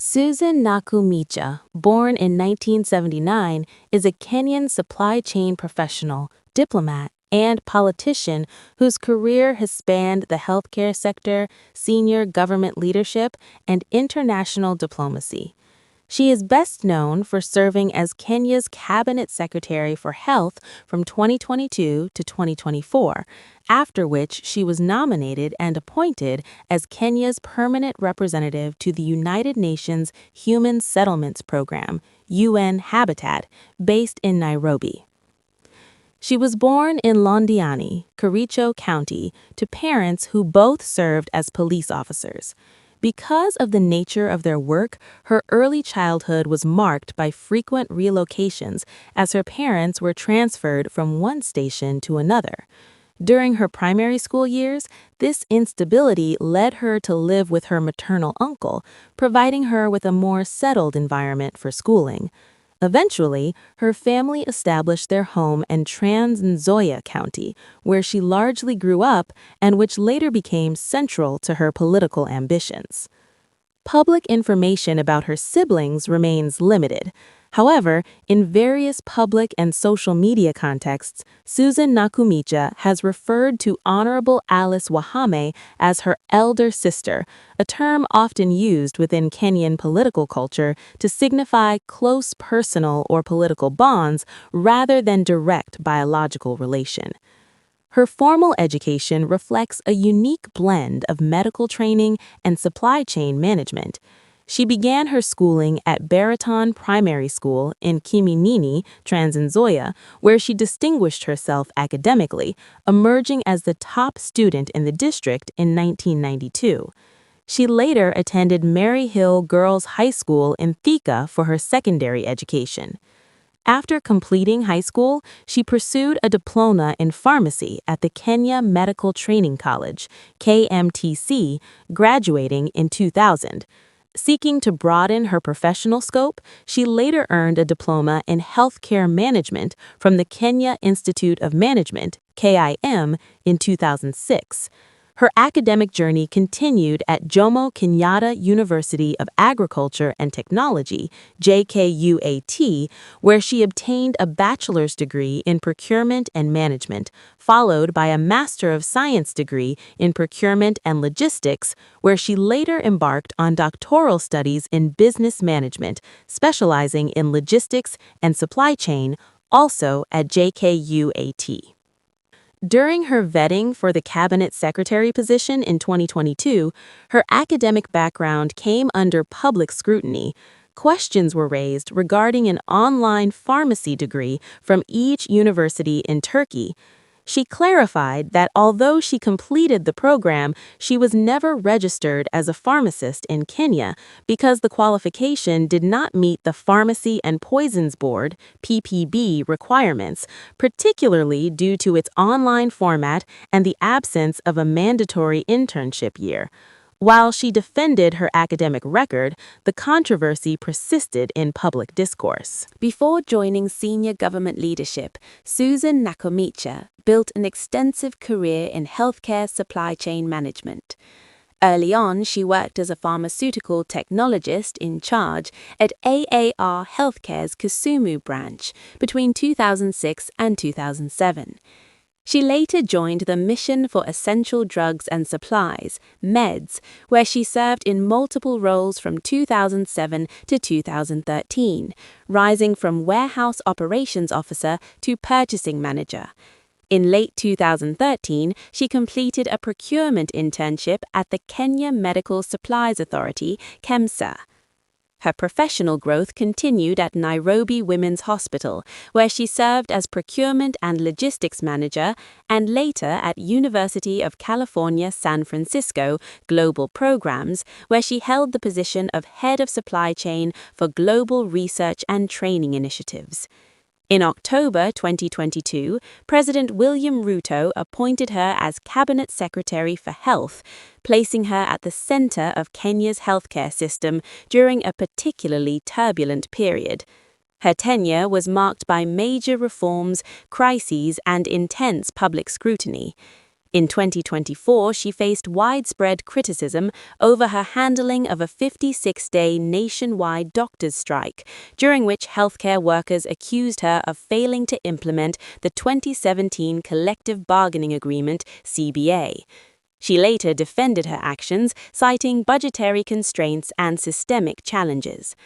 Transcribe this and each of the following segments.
Susan Nakhumicha, born in 1979, is a Kenyan supply chain professional, diplomat, and politician whose career has spanned the healthcare sector, senior government leadership, and international diplomacy. She is best known for serving as Kenya's Cabinet Secretary for Health from 2022 to 2024, after which she was nominated and appointed as Kenya's permanent representative to the United Nations Human Settlements Program, UN Habitat, based in Nairobi. She was born in Londiani, Kericho County, to parents who both served as police officers. Because of the nature of their work, her early childhood was marked by frequent relocations as her parents were transferred from one station to another. During her primary school years, this instability led her to live with her maternal uncle, providing her with a more settled environment for schooling. Eventually, her family established their home in Trans Nzoia County, where she largely grew up and which later became central to her political ambitions. Public information about her siblings remains limited. However, in various public and social media contexts, Susan Nakhumicha has referred to Honorable Alice Wahame as her elder sister, a term often used within Kenyan political culture to signify close personal or political bonds rather than direct biological relation. Her formal education reflects a unique blend of medical training and supply chain management. She began her schooling at Baraton Primary School in Kiminini, Trans Nzoia, where she distinguished herself academically, emerging as the top student in the district in 1992. She later attended Mary Hill Girls High School in Thika for her secondary education. After completing high school, she pursued a diploma in pharmacy at the Kenya Medical Training College, KMTC, graduating in 2000. Seeking to broaden her professional scope, she later earned a diploma in healthcare management from the Kenya Institute of Management, KIM, in 2006. Her academic journey continued at Jomo Kenyatta University of Agriculture and Technology, JKUAT, where she obtained a bachelor's degree in procurement and management, followed by a Master of Science degree in procurement and logistics, where she later embarked on doctoral studies in business management, specializing in logistics and supply chain, also at JKUAT. During her vetting for the cabinet secretary position in 2022, her academic background came under public scrutiny. Questions were raised regarding an online pharmacy degree from each university in Turkey. She clarified that although she completed the program, she was never registered as a pharmacist in Kenya because the qualification did not meet the Pharmacy and Poisons Board requirements, particularly due to its online format and the absence of a mandatory internship year. While she defended her academic record, the controversy persisted in public discourse. Before joining senior government leadership, Susan Nakhumicha built an extensive career in healthcare supply chain management. Early on, she worked as a pharmaceutical technologist in charge at AAR Healthcare's Kisumu branch between 2006 and 2007. She later joined the Mission for Essential Drugs and Supplies, MEDS, where she served in multiple roles from 2007 to 2013, rising from warehouse operations officer to purchasing manager. In late 2013, she completed a procurement internship at the Kenya Medical Supplies Authority, KEMSA. Her professional growth continued at Nairobi Women's Hospital, where she served as procurement and logistics manager, and later at University of California, San Francisco Global Programs, where she held the position of head of supply chain for global research and training initiatives. In October 2022, President William Ruto appointed her as Cabinet Secretary for Health, placing her at the center of Kenya's healthcare system during a particularly turbulent period. Her tenure was marked by major reforms, crises, and intense public scrutiny. In 2024, she faced widespread criticism over her handling of a 56-day nationwide doctors' strike, during which healthcare workers accused her of failing to implement the 2017 Collective Bargaining Agreement (CBA). She later defended her actions, citing budgetary constraints and systemic challenges.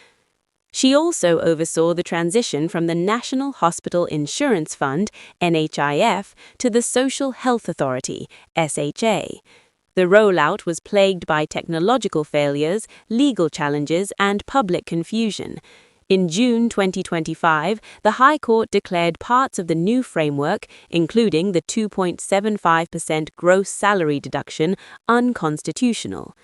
She also oversaw the transition from the National Hospital Insurance Fund (NHIF) to the Social Health Authority (SHA). The rollout was plagued by technological failures, legal challenges, and public confusion. In June 2025, the High Court declared parts of the new framework, including the 2.75% gross salary deduction, unconstitutional.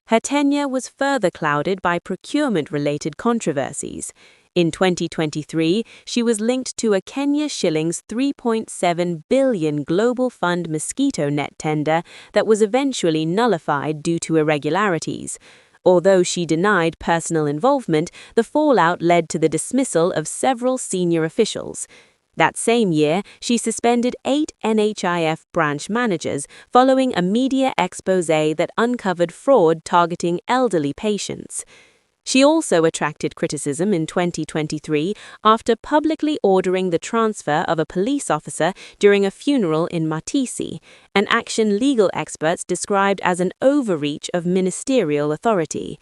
Her tenure was further clouded by procurement-related controversies. In 2023, she was linked to a Kenya shillings 3.7 billion Global Fund mosquito net tender that was eventually nullified due to irregularities. Although she denied personal involvement, the fallout led to the dismissal of several senior officials. That same year, she suspended 8 NHIF branch managers following a media exposé that uncovered fraud targeting elderly patients. She also attracted criticism in 2023 after publicly ordering the transfer of a police officer during a funeral in Matisi, an action legal experts described as an overreach of ministerial authority.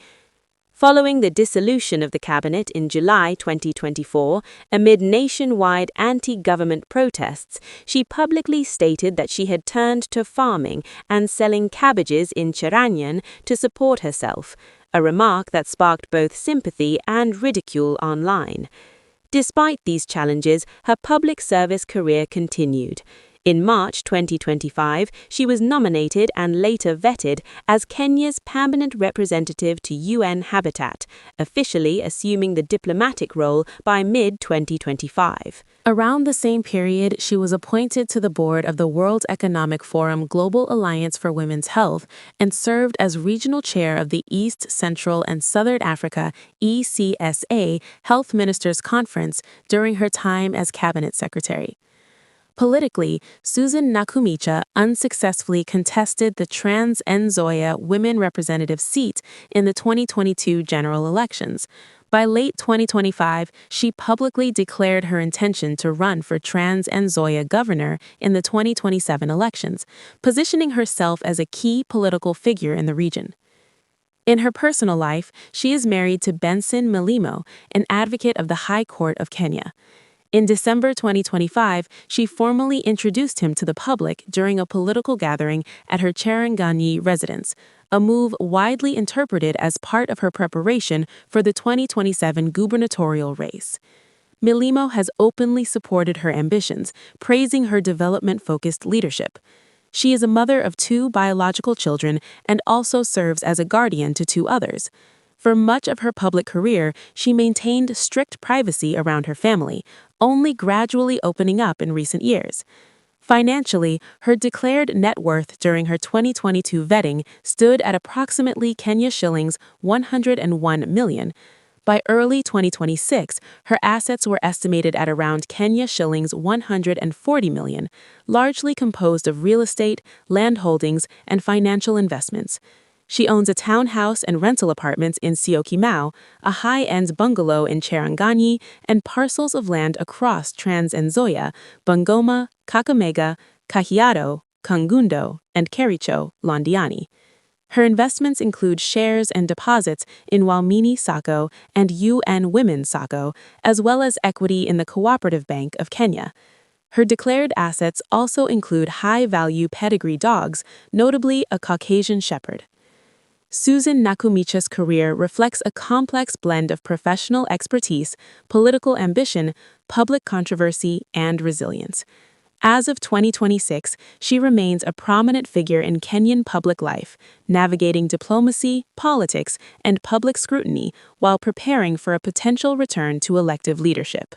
Following the dissolution of the cabinet in July 2024, amid nationwide anti-government protests, she publicly stated that she had turned to farming and selling cabbages in Chiranyan to support herself, a remark that sparked both sympathy and ridicule online. Despite these challenges, her public service career continued. In March 2025, she was nominated and later vetted as Kenya's permanent representative to UN Habitat, officially assuming the diplomatic role by mid-2025. Around the same period, she was appointed to the board of the World Economic Forum Global Alliance for Women's Health and served as regional chair of the East, Central, and Southern Africa (ECSA) Health Ministers Conference during her time as cabinet secretary. Politically, Susan Nakhumicha unsuccessfully contested the Trans Nzoia women representative seat in the 2022 general elections. By late 2025, she publicly declared her intention to run for Trans Nzoia governor in the 2027 elections, positioning herself as a key political figure in the region. In her personal life, she is married to Benson Milimo, an advocate of the High Court of Kenya. In December 2025, she formally introduced him to the public during a political gathering at her Cherangany residence, a move widely interpreted as part of her preparation for the 2027 gubernatorial race. Milimo has openly supported her ambitions, praising her development-focused leadership. She is a mother of 2 biological children and also serves as a guardian to 2 others. For much of her public career, she maintained strict privacy around her family, only gradually opening up in recent years. Financially, her declared net worth during her 2022 vetting stood at approximately Kenya shillings 101 million. By early 2026, her assets were estimated at around Kenya shillings 140 million, largely composed of real estate, land holdings, and financial investments. She owns a townhouse and rental apartments in Syokimau, a high-end bungalow in Cherangany, and parcels of land across Trans Nzoia, Bungoma, Kakamega, Kajiado, Kangundo, and Kericho, Londiani. Her investments include shares and deposits in Walmini Sacco and UN Women's Sacco, as well as equity in the Cooperative Bank of Kenya. Her declared assets also include high-value pedigree dogs, notably a Caucasian Shepherd. Susan Nakhumicha's career reflects a complex blend of professional expertise, political ambition, public controversy, and resilience. As of 2026, she remains a prominent figure in Kenyan public life, navigating diplomacy, politics, and public scrutiny while preparing for a potential return to elective leadership.